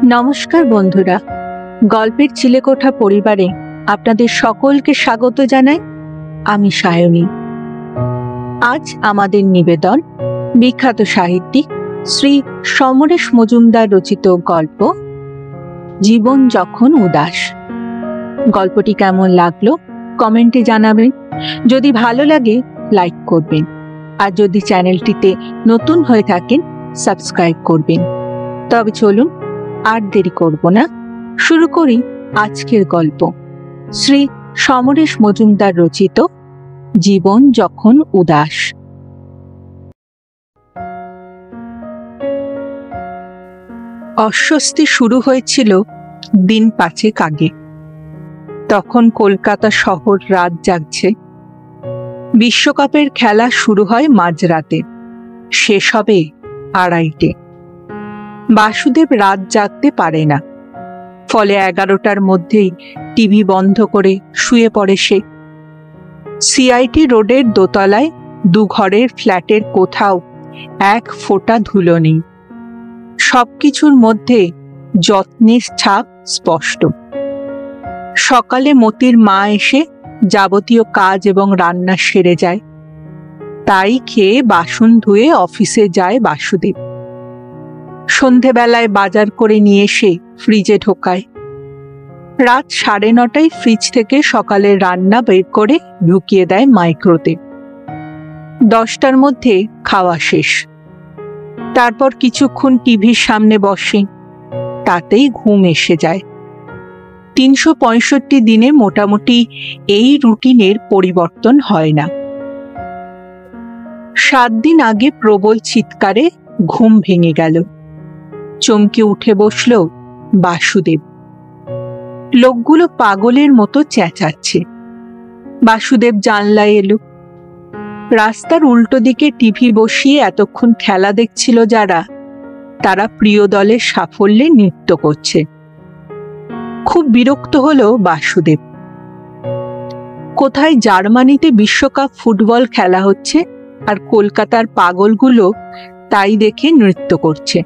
নমস্কার বন্ধুরা, গল্পের চিলেকোঠা পরিবারে আপনাদের সকলকে স্বাগত জানাই। আমি সায়নী। আজ আমাদের নিবেদন বিখ্যাত সাহিত্যিক শ্রী সমরেশ মজুমদার রচিত গল্প জীবন যখন উদাস। গল্পটি কেমন লাগলো কমেন্টে জানাবেন। যদি ভালো লাগে লাইক করবেন, আর যদি চ্যানেলটিতে নতুন হয়ে থাকেন সাবস্ক্রাইব করবেন। তবে চলুন আর দেরি করব না, শুরু করি আজকের গল্প। শ্রী সমরেশ মজুমদার রচিত জীবন যখন উদাস। অস্বস্তি শুরু হয়েছিল দিন 5 আগে। তখন কলকাতা শহর রাত জাগছে। বিশ্বকাপের খেলা শুরু হয় মাঝরাতে, শেষ হবে 2:30-টে। বাসুদেব রাত জাগতে পারে না, ফলে 11টার মধ্যেই টিভি বন্ধ করে শুয়ে পড়ে সে। সিআইটি রোডের দোতলায় 2 ঘরের ফ্ল্যাটের কোথাও 1 ফোঁটা ধুলো নেই। সবকিছুর মধ্যে যত্নের ছাপ স্পষ্ট। সকালে মতির মা এসে যাবতীয় কাজ এবং রান্না সেরে যায়। তাই খেয়ে বাসন ধুয়ে অফিসে যায় বাসুদেব। সন্ধেবেলায় বাজার করে নিয়ে এসে ফ্রিজে ঢোকায়। রাত 9:30টায় ফ্রিজ থেকে সকালের রান্না বের করে ঢুকিয়ে দেয় মাইক্রোতে। 10টার মধ্যে খাওয়া শেষ। তারপর কিছুক্ষণ টিভির সামনে বসে, তাতেই ঘুম এসে যায়। 365 দিনে মোটামুটি এই রুটিনের পরিবর্তন হয় না। 7 দিন আগে প্রবল চিৎকারে ঘুম ভেঙে গেল। চমকে উঠে বসল বাসুদেব। লোকগুলো পাগলের মতো চেঁচাচ্ছে। বাসুদেব জানলায় এলো। রাস্তার উল্টো দিকে টিভি বসিয়ে এতক্ষণ খেলা দেখছিল যারা, তারা প্রিয় দলের সাফল্যে নৃত্য করছে। খুব বিরক্ত হলো বাসুদেব। কোথায় জার্মানিতে বিশ্বকাপ ফুটবল খেলা হচ্ছে, আর কলকাতার পাগলগুলো তাই দেখে নৃত্য করছে।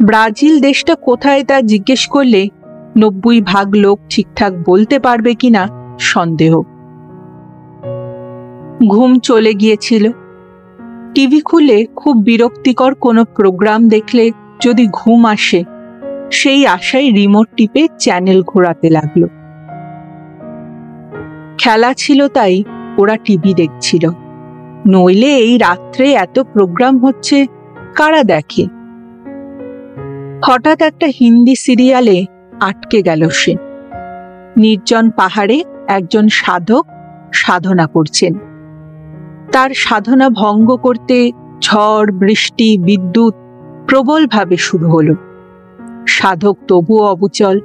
ব্রাজিল দেশটা কোথায় তা জিজ্ঞেস করলে 90% লোক ঠিকঠাক বলতে পারবে কিনা সন্দেহ। ঘুম চলে গিয়েছিল। টিভি খুলে খুব বিরক্তিকর কোনো প্রোগ্রাম দেখলে যদি ঘুম আসে, সেই আশায় রিমোট টিপে চ্যানেল ঘোরাতে লাগলো। খেলা ছিল তাই ওরা টিভি দেখছিল, নইলে এই রাত্রে এত প্রোগ্রাম হচ্ছে কারা দেখে। হঠাৎ একটা হিন্দি সিরিয়ালে আটকে গেল সে। নির্জন পাহাড়ে একজন সাধক সাধনা করছেন। তার সাধনা ভঙ্গ করতে ঝড়, বৃষ্টি, বিদ্যুৎ প্রবলভাবে শুরু হলো। সাধক তবুও অবিচল।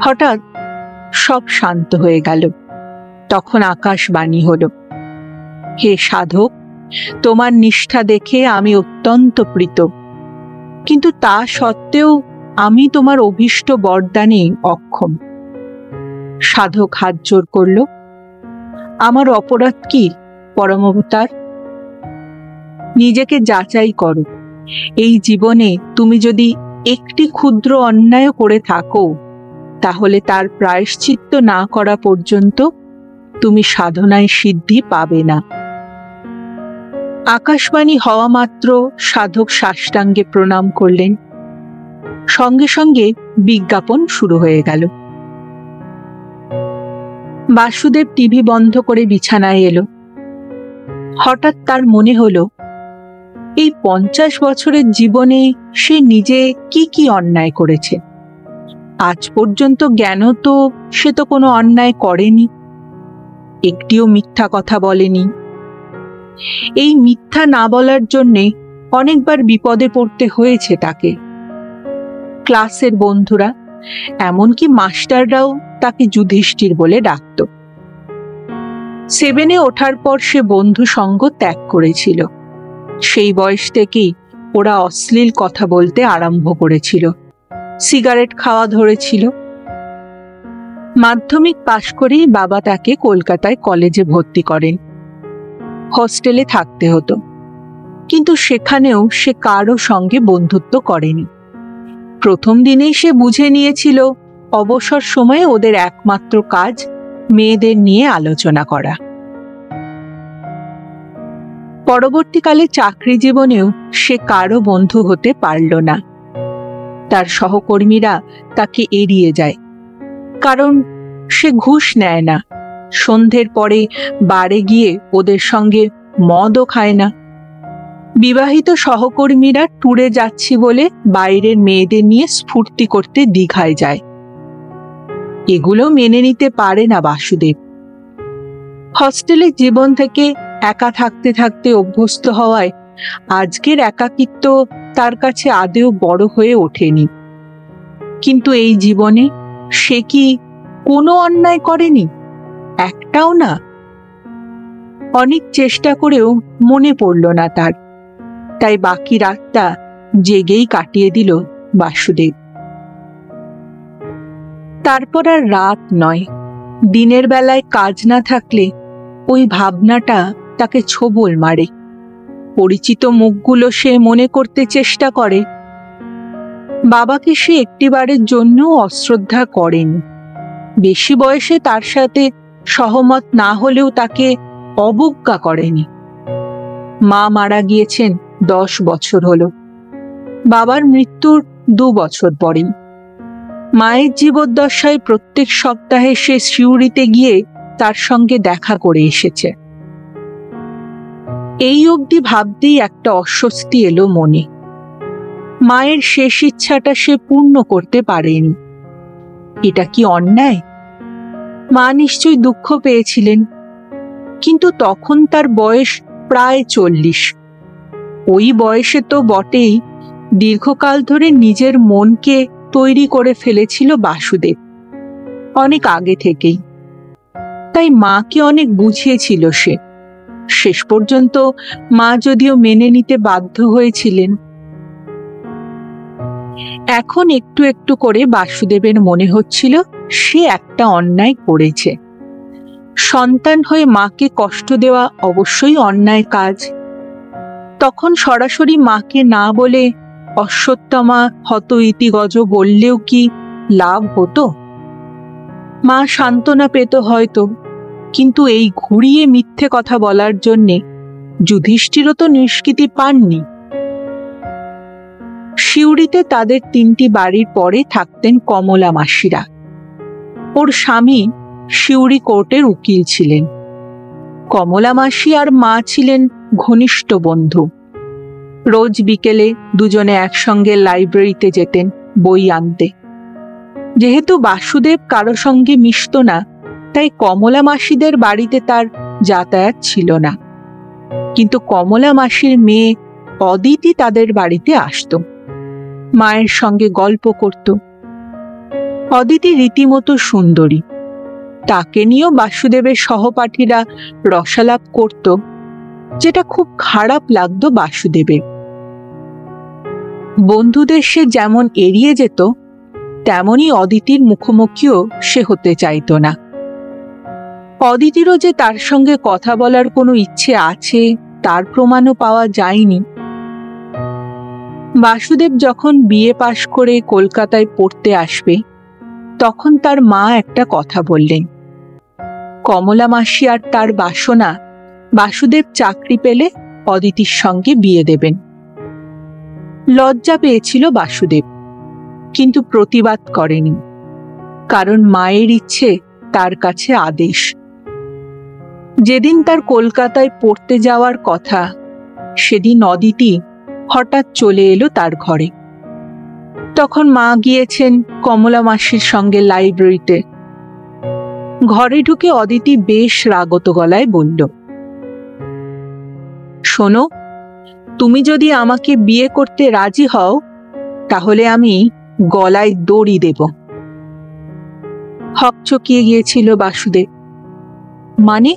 হঠাৎ সব শান্ত হয়ে গেল। তখন আকাশবাণী হলো, হে সাধক, তোমার নিষ্ঠা দেখে আমি অত্যন্ত প্রীত, কিন্তু তা সত্ত্বেও আমি তোমার অভীষ্ট বরদানে অক্ষম। সাধক হাত জোড় করল, আমার অপরাধ কি পরমাবতার? নিজেকে যাচাই করো। এই জীবনে তুমি যদি একটি ক্ষুদ্র অন্যায় করে থাকো, তাহলে তার প্রায়শ্চিত্ত না করা পর্যন্ত তুমি সাধনায় সিদ্ধি পাবে না। আকাশবাণী হওয়া মাত্র সাধক সাষ্টাঙ্গে প্রণাম করলেন। সঙ্গে সঙ্গে বিজ্ঞাপন শুরু হয়ে গেল। বাসুদেব টিভি বন্ধ করে বিছানায় এলো। হঠাৎ তার মনে হলো, এই 50 বছরের জীবনে সে নিজে কি কি অন্যায় করেছে। আজ পর্যন্ত জ্ঞান তো সে তো কোনো অন্যায় করেনি, একটিও মিথ্যা কথা বলেনি। এই মিথ্যা না বলার জন্যে অনেকবার বিপদে পড়তে হয়েছে তাকে। ক্লাসের বন্ধুরা, এমনকি মাস্টাররাও তাকে যুধিষ্ঠির বলে ডাকত। 7-এ ওঠার পর সে বন্ধু সঙ্গ ত্যাগ করেছিল। সেই বয়স থেকেই ওরা অশ্লীল কথা বলতে আরম্ভ করেছিল, সিগারেট খাওয়া ধরেছিল। মাধ্যমিক পাশ করেই বাবা তাকে কলকাতায় কলেজে ভর্তি করেন। হস্টেলে থাকতে হতো, কিন্তু সেখানেও সে কারো সঙ্গে বন্ধুত্ব করেনি। প্রথম দিনেই সে বুঝে নিয়েছিল অবসর সময়ে ওদের একমাত্র কাজ মেয়েদের নিয়ে আলোচনা করা। পরবর্তীকালে চাকরি জীবনেও সে কারো বন্ধু হতে পারল না। তার সহকর্মীরা তাকে এড়িয়ে যায়, কারণ সে ঘুষ নেয় না, সন্ধ্যের পরে বারে গিয়ে ওদের সঙ্গে মদও খায় না। বিবাহিত সহকর্মীরা ট্যুরে যাচ্ছি বলে বাইরের মেয়েদের নিয়ে স্ফূর্তি করতে দীঘায় যায়। এগুলো মেনে নিতে পারে না বাসুদেব। হস্টেলের জীবন থেকে একা থাকতে থাকতে অভ্যস্ত হওয়ায় আজকের একাকিত্ব তার কাছে আদৌ বড় হয়ে ওঠেনি। কিন্তু এই জীবনে সে কি কোনো অন্যায় করেনি? একটাও না। অনেক চেষ্টা করেও মনে পড়ল না তার, তাই বাকি রাতটা জেগেই কাটিয়ে দিল বাসুদেব। তারপর আর রাত নয়, দিনের বেলায় কাজ না থাকলে ওই ভাবনাটা তাকে ছোবল মারে। পরিচিত মুখগুলো সে মনে করতে চেষ্টা করে। বাবাকে সে একটিবারের জন্য অশ্রদ্ধা করেনি। বেশি বয়সে তার সাথে সহমত না হলেও তাকে অবজ্ঞা করেনি। মা মারা গিয়েছেন 10 বছর হলো, বাবার মৃত্যুর 2 বছর পরেই। মায়ের জীবদ্দশায় প্রত্যেক সপ্তাহে সে সিউড়িতে গিয়ে তার সঙ্গে দেখা করে এসেছে। এই অবধি ভাবতেই একটা অস্বস্তি এলো মনে। মায়ের শেষ ইচ্ছাটা সে পূর্ণ করতে পারেনি। এটা কি অন্যায়? মা নিশ্চয়ই দুঃখ পেয়েছিলেন, কিন্তু তখন তার বয়স প্রায় 40। ওই বয়সে তো বটেই, দীর্ঘকাল ধরে নিজের মনকে তৈরি করে ফেলেছিল বাসুদেব, অনেক আগে থেকেই। তাই মাকে অনেক বুঝিয়েছিল সে। শেষ পর্যন্ত মা যদিও মেনে নিতে বাধ্য হয়েছিলেন। এখন একটু একটু করে বাসুদেবের মনে হচ্ছিল সে একটা অন্যায় করেছে। সন্তান হয়ে মাকে কষ্ট দেওয়া অবশ্যই অন্যায় কাজ। তখন সরাসরি মাকে না বলে অশ্বত্থামা হত ইতি গজ বললেও কি লাভ হতো? মা সান্ত্বনা পেত হয়তো, কিন্তু এই ঘুরিয়ে মিথ্যে কথা বলার জন্যে যুধিষ্ঠিরও তো নিষ্কৃতি পাননি। সিউড়িতে তাদের 3টি বাড়ির পরে থাকতেন কমলা মাসিরা। ওর স্বামী সিউড়ি কোর্টের উকিল ছিলেন। কমলা মাসি আর মা ছিলেন ঘনিষ্ঠ বন্ধু। রোজ বিকেলে দুজনে একসঙ্গে লাইব্রেরিতে যেতেন বই আনতে। যেহেতু বাসুদেব কারো সঙ্গে মিশত না, তাই কমলা মাসিদের বাড়িতে তার যাতায়াত ছিল না। কিন্তু কমলা মাসির মেয়ে অদিতি তাদের বাড়িতে আসত, মায়ের সঙ্গে গল্প করত। অদিতি রীতিমতো সুন্দরী। তাকে নিয়েও বাসুদেবের সহপাঠীরা রসালাপ করত, যেটা খুব খারাপ লাগতো বাসুদেবের। বন্ধুদের সে যেমন এড়িয়ে যেত, তেমনই অদিতির মুখোমুখিও সে হতে চাইত না। অদিতিরও যে তার সঙ্গে কথা বলার কোনো ইচ্ছে আছে তার প্রমাণও পাওয়া যায়নি। বাসুদেব যখন বিএ পাশ করে কলকাতায় পড়তে আসবে, তখন তার মা একটা কথা বললেন। কমলা মাসি আর তার বাসনা বাসুদেব চাকরি পেলে অদিতির সঙ্গে বিয়ে দেবেন। লজ্জা পেয়েছিল বাসুদেব, কিন্তু প্রতিবাদ করেনি, কারণ মায়ের ইচ্ছে তার কাছে আদেশ। যেদিন তার কলকাতায় পড়তে যাওয়ার কথা, সেদিন অদিতি হঠাৎ চলে এলো তার ঘরে। তখন মা গিয়েছেন কমলা মাসির সঙ্গে লাইব্রেরিতে। ঘরে ঢুকে অদিতি বেশ রাগত গলায় বলল, শোনো, তুমি যদি আমাকে বিয়ে করতে রাজি হও, তাহলে আমি গলায় দড়ি দেব। হকচকিয়ে গিয়েছিল বাসুদেব। মানে?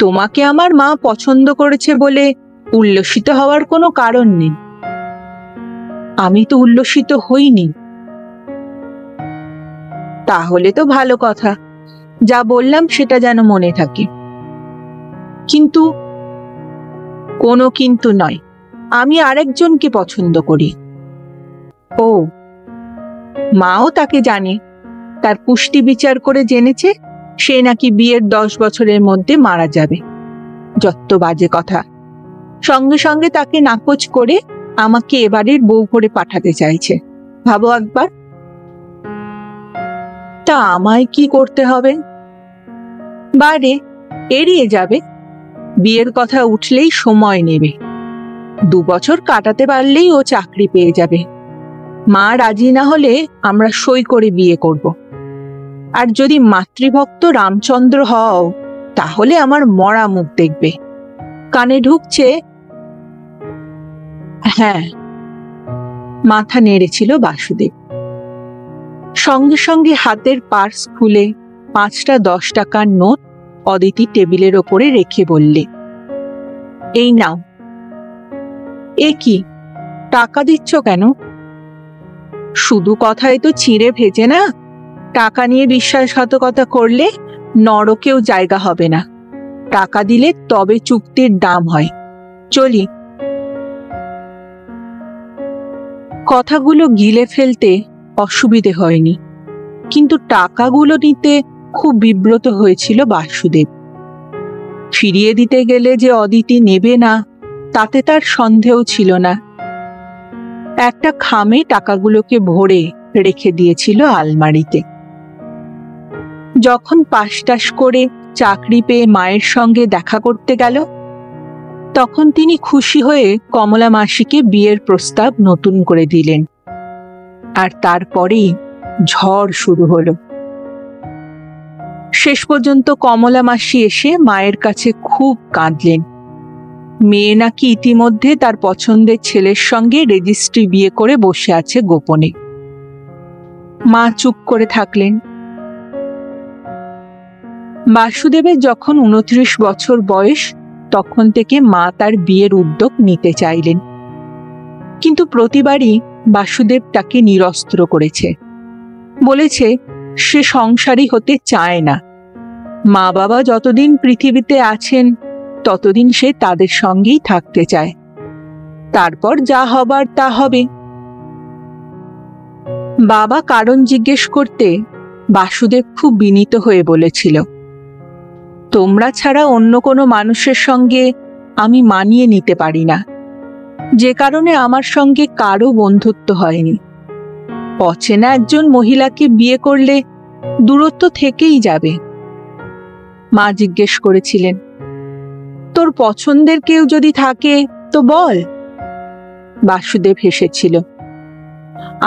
তোমাকে আমার মা পছন্দ করেছে বলে উল্লসিত হওয়ার কোনো কারণ নেই। আমি তো উল্লসিত হইনি। তাহলে তো ভালো কথা, যা বললাম সেটা যেন মনে থাকে। কিন্তু কোনো কিন্তু নয়, আমি আরেকজনকে পছন্দ করি। ও, মাও তাকে জানে। তার পুষ্টি বিচার করে জেনেছে সে নাকি বিয়ের 10 বছরের মধ্যে মারা যাবে। যত বাজে কথা। সঙ্গে সঙ্গে তাকে নাকচ করে আমাকে এবারের বউ করে পাঠাতে চাইছে। ভাবো একবার। তা আমায় কি করতে হবে? বারে এড়িয়ে যাবে। বিয়ের কথা উঠলেই সময় নেবে। 2 বছর কাটাতে পারলেই ও চাকরি পেয়ে যাবে। মা রাজি না হলে আমরা সই করে বিয়ে করব। আর যদি মাতৃভক্ত রামচন্দ্র হও তাহলে আমার মরা মুখ দেখবে। কানে ঢুকছে? হ্যাঁ, মাথা নেড়েছিল বাসুদেব। সঙ্গে সঙ্গে হাতের পার্স খুলে 5টা 10 টাকার নোট অদিতি টেবিলের ওপরে রেখে বললে, এই নাও। এ কি, টাকা দিচ্ছ কেন? শুধু কথায় তো চিঁড়ে ভেজে না। টাকা নিয়ে বিশ্বাসঘাতকতা করলে নরকেও জায়গা হবে না। টাকা দিলে তবে চুক্তির দাম হয়। চলি। কথাগুলো গিলে ফেলতে অসুবিধে হয়নি, কিন্তু টাকাগুলো নিতে খুব বিব্রত হয়েছিল বাসুদেব। ফিরিয়ে দিতে গেলে যে অদিতি নেবে না তাতে তার সন্দেহ ছিল না। একটা খামে টাকাগুলোকে ভরে রেখে দিয়েছিল আলমারিতে। যখন পাশ করে চাকরি পেয়ে মায়ের সঙ্গে দেখা করতে গেল তখন তিনি খুশি হয়ে কমলা মাসিকে বিয়ের প্রস্তাব নতুন করে দিলেন। আর তারপরেই ঝড় শুরু হলো। শেষ পর্যন্ত কমলা মাসি এসে মায়ের কাছে খুব কাঁদলেন। মেয়ে নাকি ইতিমধ্যে তার পছন্দের ছেলের সঙ্গে রেজিস্ট্রি বিয়ে করে বসে আছে গোপনে। মা চুপ করে থাকলেন। বাসুদেবের যখন 29 বছর বয়স তখন থেকে মা তার বিয়ের উদ্যোগ নিতে চাইলেন, কিন্তু প্রতিবারই বাসুদেব তাকে নিরস্ত্র করেছে। বলেছে সে সংসারী হতে চায় না। মা বাবা যতদিন পৃথিবীতে আছেন ততদিন সে তাদের সঙ্গেই থাকতে চায়। তারপর যা হবার তা হবে। বাবা কারণ জিজ্ঞেস করতে বাসুদেব খুব বিনীত হয়ে বলেছিল, তোমরা ছাড়া অন্য কোনো মানুষের সঙ্গে আমি মানিয়ে নিতে পারি না, যে কারণে আমার সঙ্গে কারো বন্ধুত্ব হয়নি। অচেনা একজন মহিলাকে বিয়ে করলে দূরত্ব থেকেই যাবে। মা জিজ্ঞেস করেছিলেন, তোর পছন্দের কেউ যদি থাকে তো বল। বাসুদেব হেসেছিল।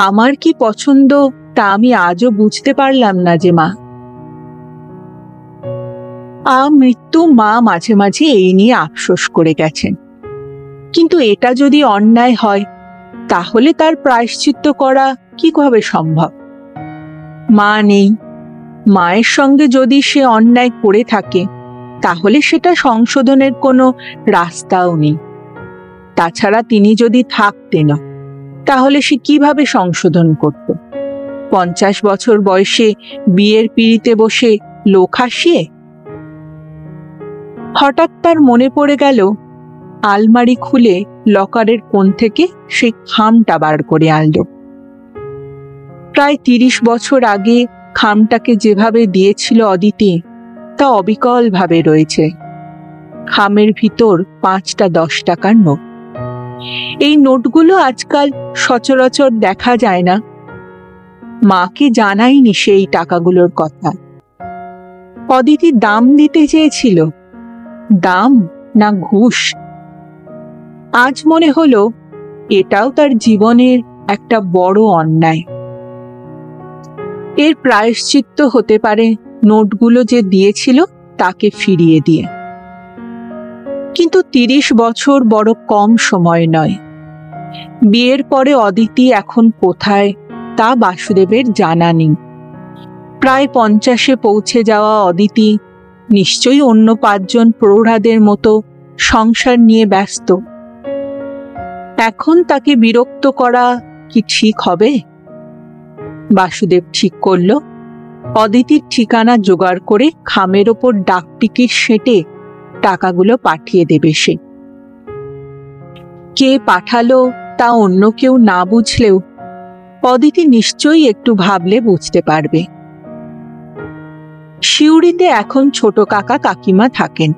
আমার কি পছন্দ তা আমি আজও বুঝতে পারলাম না যে মা। মৃত্যু মা মাঝে মাঝে এই নিয়ে আফসোস করে গেছেন, কিন্তু এটা যদি অন্যায় হয় তাহলে তার প্রায়শ্চিত্ত করা কিভাবে সম্ভব? মা নেই। মায়ের সঙ্গে যদি সে অন্যায় করে থাকে তাহলে সেটা সংশোধনের কোনো রাস্তাও নেই। তাছাড়া তিনি যদি থাকতেন তাহলে সে কিভাবে সংশোধন করত? 50 বছর বয়সে বিয়ের পিঁড়িতে বসে লোক হাসিয়ে? হঠাৎ তার মনে পড়ে গেল আলমারি খুলে লকারের কোণ থেকে সেই খামটা বার করে আনল। প্রায় 30 বছর আগে খামটাকে যেভাবে দিয়েছিল অদিতি তা অবিকল ভাবে রয়েছে। খামের ভিতর 5টা 10 টাকার নোট। এই নোটগুলো আজকাল সচরাচর দেখা যায় না। মাকে জানায়নি সেই টাকাগুলোর কথা। অদিতি দাম দিতে চেয়েছিল, দাম না ঘুষ। আজ মনে হলো এটাও তার জীবনের একটা বড় অন্যায়। এর প্রায়শ্চিত্ত হতে পারে নোটগুলো যে দিয়েছিল তাকে ফিরিয়ে দিয়ে। কিন্তু 30 বছর বড় কম সময় নয়। বিয়ের পরে অদিতি এখন কোথায় তা বাসুদেবের জানা নেই। প্রায় 50-এ পৌঁছে যাওয়া অদিতি নিশ্চয়ই অন্য 5 জন প্রৌঢ়াদের মতো সংসার নিয়ে ব্যস্ত। এখন তাকে বিরক্ত করা কি ঠিক হবে? বাসুদেব ঠিক করল অদিতির ঠিকানা জোগাড় করে খামের ওপর ডাকটিকিট সেঁটে টাকাগুলো পাঠিয়ে দেবে সে। কে পাঠালো তা অন্য কেউ না বুঝলেও অদিতি নিশ্চয়ই একটু ভাবলে বুঝতে পারবে। সিউড়িতে এখন ছোট কাকা কাকিমা থাকেন।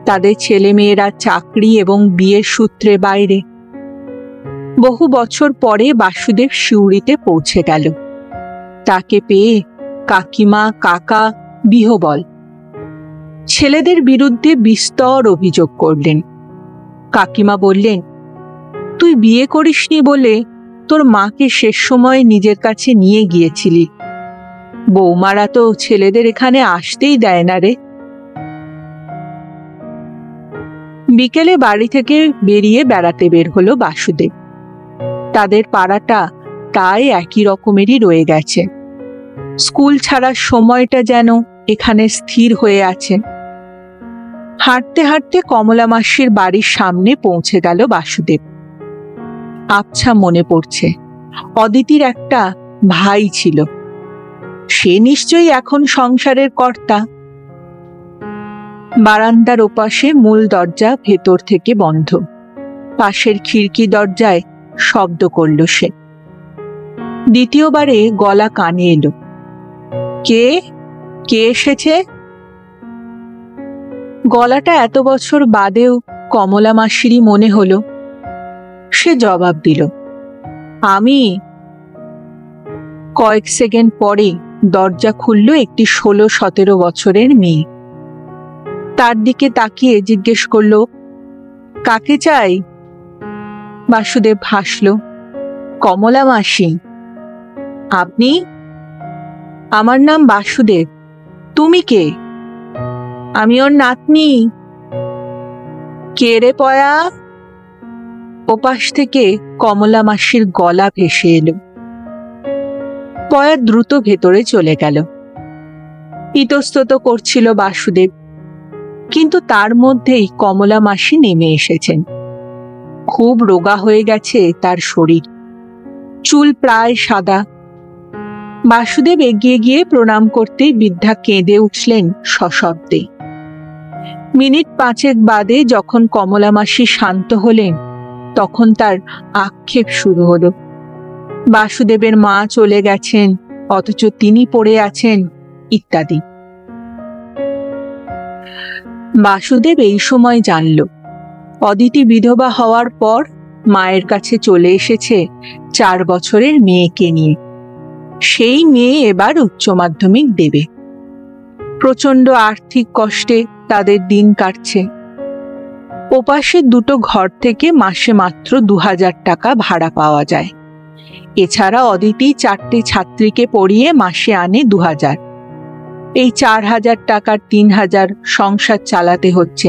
তাদের ছেলেমেয়েরা চাকরি এবং বিয়ের সূত্রে বাইরে। বহু বছর পরে বাসুদেব সিউড়িতে পৌঁছে গেল। তাকে পেয়ে কাকিমা কাকা বিহ্বল। ছেলেদের বিরুদ্ধে বিস্তর অভিযোগ করলেন। কাকিমা বললেন, তুই বিয়ে করিসনি বলে তোর মাকে শেষ সময় নিজের কাছে নিয়ে গিয়েছিলি। বৌমারা তো ছেলেদের এখানে আসতেই দেয় না রে। বিকেলে বাড়ি থেকে বেরিয়ে বেড়াতে বের হলো বাসুদেব। তাদের পাড়াটা তাই একই রকমেরই রয়ে গেছে। স্কুল ছাড়ার সময়টা যেন এখানে স্থির হয়ে আছে। হাঁটতে হাঁটতে কমলা মাসির বাড়ির সামনে পৌঁছে গেল বাসুদেব। আবছা মনে পড়ছে, অদিতির একটা ভাই ছিল। সে নিশ্চয়ই এখন সংসারের কর্তা। বারান্দার ওপাশে মূল দরজা ভেতর থেকে বন্ধ। পাশের খিড়কি দরজায় শব্দ করল সে। দ্বিতীয়বারে গলা কানে এলো, কে কে এসেছে? গলাটা এত বছর বাদেও কমলা মাসিরই মনে হলো। সে জবাব দিল, আমি। কয়েক সেকেন্ড পরে দরজা খুলল একটি 16-17 বছরের মেয়ে। তার দিকে তাকিয়ে জিজ্ঞেস করল, কাকে চাই? বাসুদেব হাসল, কমলা মাসি। আপনি? আমার নাম বাসুদেব। তুমি কে? আমি ওর নাতনি। কে রে পয়া? ওপাশ থেকে কমলা মাসির গলা ভেসে এলো। পয়া দ্রুত ভেতরে চলে গেল। ইতস্তত করছিল বাসুদেব, কিন্তু তার মধ্যেই কমলা মাসি নেমে এসেছেন। খুব রোগা হয়ে গেছে তার শরীর, চুল প্রায় সাদা। বাসুদেব এগিয়ে গিয়ে প্রণাম করতেই বৃদ্ধা কেঁদে উঠলেন সশব্দে। মিনিট 5 বাদে যখন কমলা মাসি শান্ত হলেন, তখন তার আক্ষেপ শুরু হলো। বাসুদেবের মা চলে গেছেন, অথচ তিনি পড়ে আছেন, ইত্যাদি। বাসুদেব এই সময় জানল, অদিতি বিধবা হওয়ার পর মায়ের কাছে চলে এসেছে 4 বছরের মেয়েকে নিয়ে। সেই মেয়ে এবার উচ্চ মাধ্যমিক দেবে। প্রচন্ড আর্থিক কষ্টে তাদের দিন কাটছে। ওপাশে দুটো ঘর থেকে মাসে মাত্র 2000 টাকা ভাড়া পাওয়া যায়। এছাড়া অদিতি 4টে ছাত্রীকে পড়িয়ে মাসে আনে 2000। এই 4000 টাকার 3000 সংসার চালাতে হচ্ছে।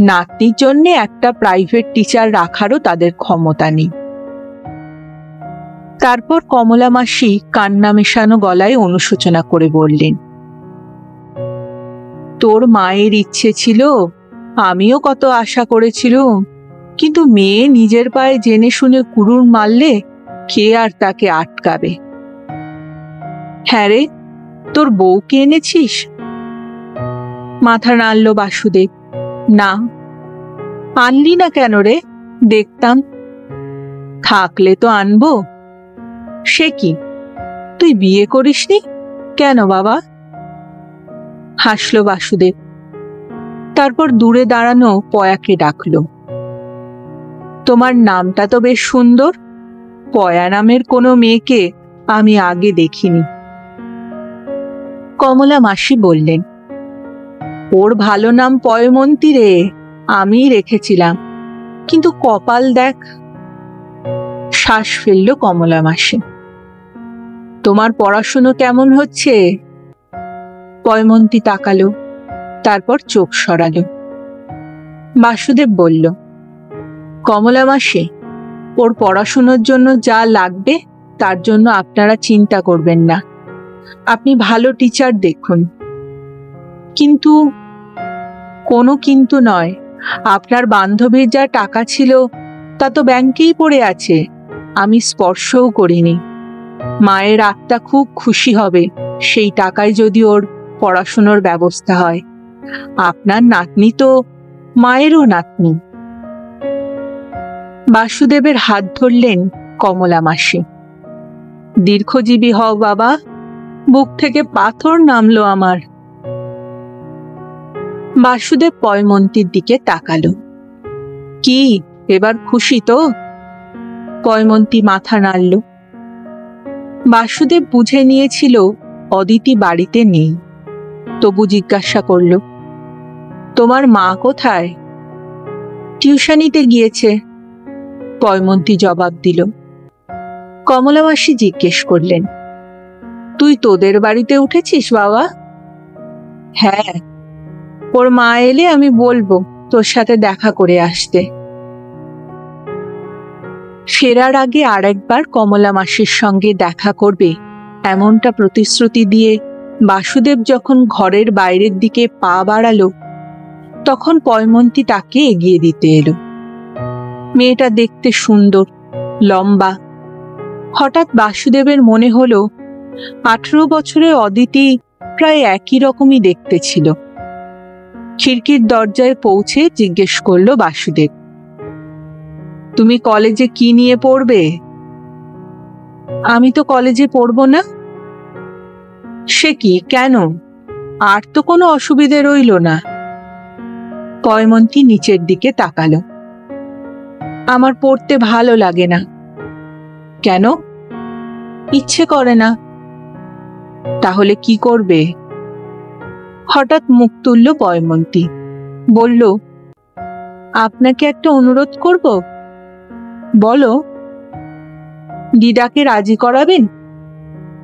নাতনির জন্য একটা প্রাইভেট টিচার রাখারও তাদের ক্ষমতা নেই। তারপর কমলা মাসি কান্না মেশানো গলায় অনুশোচনা করে বললেন, তোর মায়ের ইচ্ছে ছিল, আমিও কত আশা করেছিলুম, কিন্তু মেয়ে নিজের পায়ে জেনে শুনে কুড়ুল মারলে কে আর তাকে আটকাবে? হ্যাঁ রে, তোর বউকে এনেছিস? মাথা নাড়ল বাসুদেব। না। আনলি না কেন রে? দেখতাম। থাকলে তো আনবো। সে কি, তুই বিয়ে করিসনি কেন বাবা? হাসল বাসুদেব। তারপর দূরে দাঁড়ানো পয়াকে ডাকল, তোমার নামটা তো বেশ সুন্দর। পয়া নামের কোনো মেয়েকে আমি আগে দেখিনি। কমলা মাসি বললেন, ওর ভালো নাম পয়মন্তী রে, আমি রেখেছিলাম, কিন্তু কপাল দেখ। শ্বাস ফেলল কমলা মাসি। তোমার পড়াশুনো কেমন হচ্ছে? পয়মন্তী তাকালো, তারপর চোখ সরালো। বাসুদেব বলল, কমলা মাসি, ওর পড়াশুনোর জন্য যা লাগবে তার জন্য আপনারা চিন্তা করবেন না। আপনি ভালো টিচার দেখুন। কিন্তু? কোনো কিন্তু নয়। আপনার বান্ধবীর যা টাকা ছিল তা তো ব্যাংকেই পড়ে আছে, আমি স্পর্শও করিনি। মায়ের আত্মা খুব খুশি হবে সেই টাকায় যদি ওর পড়াশুনোর ব্যবস্থা হয়। আপনার নাতনি তো মায়েরও নাতনি। বাসুদেবের হাত ধরলেন কমলা মাসি। দীর্ঘজীবী হও বাবা, বুক থেকে পাথর নামলো আমার। বাসুদেব পয়মন্তীর দিকে তাকালো। কি এবার খুশি তো? পয়মন্তী মাথা নাড়ল। বাসুদেব বুঝে নিয়েছিল অদিতি বাড়িতে নেই, তবু জিজ্ঞাসা করল, তোমার মা কোথায়? টিউশনিতে গিয়েছে, পয়মন্তী জবাব দিল। কমলা মাসি জিজ্ঞেস করলেন, তুই তোদের বাড়িতে উঠেছিস বাবা? হ্যাঁ, ওর মা এলে আমি বলবো তোর সাথে দেখা করে আসতে। ফেরার আগে আরেকবার কমলা মাসির সঙ্গে দেখা করবে এমনটা প্রতিশ্রুতি দিয়ে বাসুদেব যখন ঘরের বাইরের দিকে পা বাড়ালো, তখন পয়মন্তী তাকে এগিয়ে দিতে এলো। মেয়েটা দেখতে সুন্দর, লম্বা। হঠাৎ বাসুদেবের মনে হলো 18 বছরের অদিতি প্রায় একই রকমই দেখতে ছিল। খিড়কির দরজায় পৌঁছে জিজ্ঞেস করলো বাসুদেব, তুমি কলেজে কি নিয়ে পড়বে? আমি তো কলেজে পড়বো না। সে কি, কেন? আর তো কোনো অসুবিধে রইল না। পয়মন্তী নিচের দিকে তাকালো। আমার পড়তে ভালো লাগে না। কেন? ইচ্ছে করে না। তাহলে কি করবে? হঠাৎ মুখ তুলল পয়মন্তী, বলল, আপনাকে একটা অনুরোধ করব। বলো। দিদাকে রাজি করাবেন?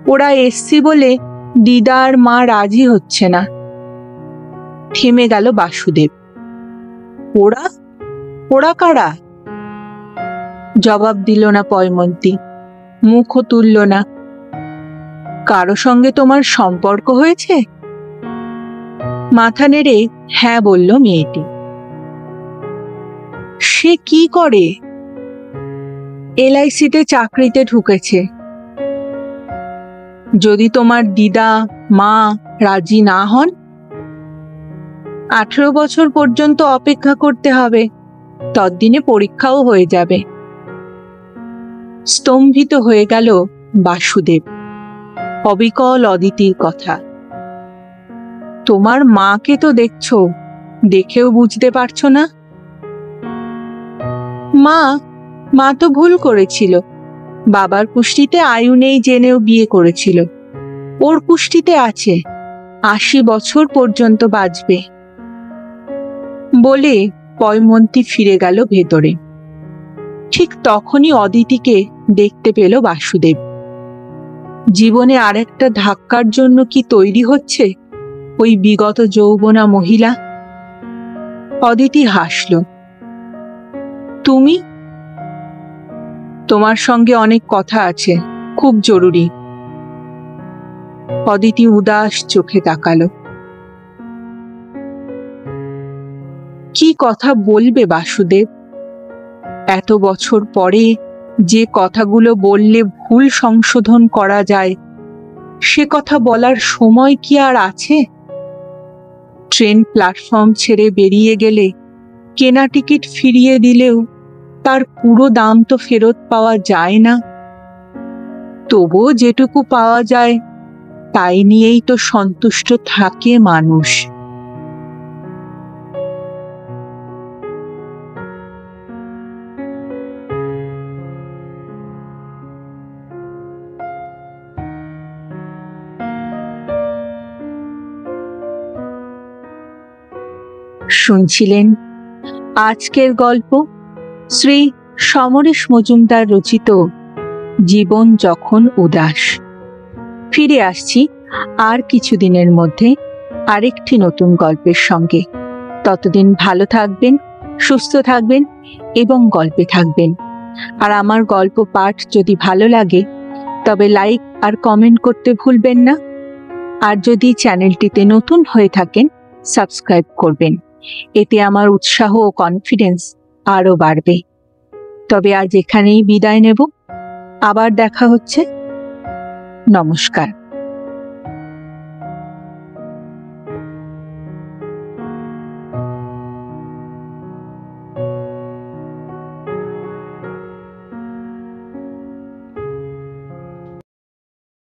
ওরা এসছি বলে দিদা আর মা রাজি হচ্ছে না। থেমে গেল বাসুদেব। ওরা? ওরা কারা? জবাব দিল না পয়মন্তী, মুখও তুলল না। কারো সঙ্গে তোমার সম্পর্ক হয়েছে? মাথা নেড়ে হ্যাঁ বলল মেয়েটি। সে কি করে? LIC-তে চাকরিতে ঢুকেছে। যদি তোমার দিদা মা রাজি না হন? 18 বছর পর্যন্ত অপেক্ষা করতে হবে, ততদিনে পরীক্ষাও হয়ে যাবে। স্তম্ভিত হয়ে গেল বাসুদেব। অবিকল অদিতির কথা। তোমার মাকে তো দেখছো, দেখেও বুঝতে পারছো না? মা তো ভুল করেছিল। বাবার কুষ্টিতে আয়ু নেই জেনেও বিয়ে করেছিল। ওর কুষ্টিতে আছে, 80 বছর পর্যন্ত বাঁচবে। বলে পয়মন্তী ফিরে গেল ভেতরে। ঠিক তখনই অদিতিকে দেখতে পেল বাসুদেব। জীবনে আরেকটা ধাক্কার জন্য কি তৈরি হচ্ছে ওই বিগত যৌবনা মহিলা? অদিতি হাসল। তুমি? তোমার সঙ্গে অনেক কথা আছে, খুব জরুরি। অদিতি উদাস চোখে তাকালো। কি কথা বলবে বাসুদেব? এত বছর পরে যে কথাগুলো বললে ভুল সংশোধন করা যায়, সে কথা বলার সময় কি আর আছে? ট্রেন প্ল্যাটফর্ম ছেড়ে বেরিয়ে গেলে কেনা টিকিট ফিরিয়ে দিলেও তার পুরো দাম তো ফেরত পাওয়া যায় না। তবুও যেটুকু পাওয়া যায় তাই নিয়েই তো সন্তুষ্ট থাকে মানুষ। শুনছিলেন আজকের গল্প শ্রী সমরেশ মজুমদার রচিত জীবন যখন উদাস। ফিরে আসছি আর কিছুদিনের মধ্যে আরেকটি নতুন গল্পের সঙ্গে। ততদিন ভালো থাকবেন, সুস্থ থাকবেন এবং গল্পে থাকবেন। আর আমার গল্প পাঠ যদি ভালো লাগে তবে লাইক আর কমেন্ট করতে ভুলবেন না। আর যদি চ্যানেলটিতে নতুন হয়ে থাকেন সাবস্ক্রাইব করবেন, এতে আমার উৎসাহ ও কনফিডেন্স আরও বাড়বে। তবে আজ এখানেই বিদায় নেব। আবার দেখা হচ্ছে। নমস্কার।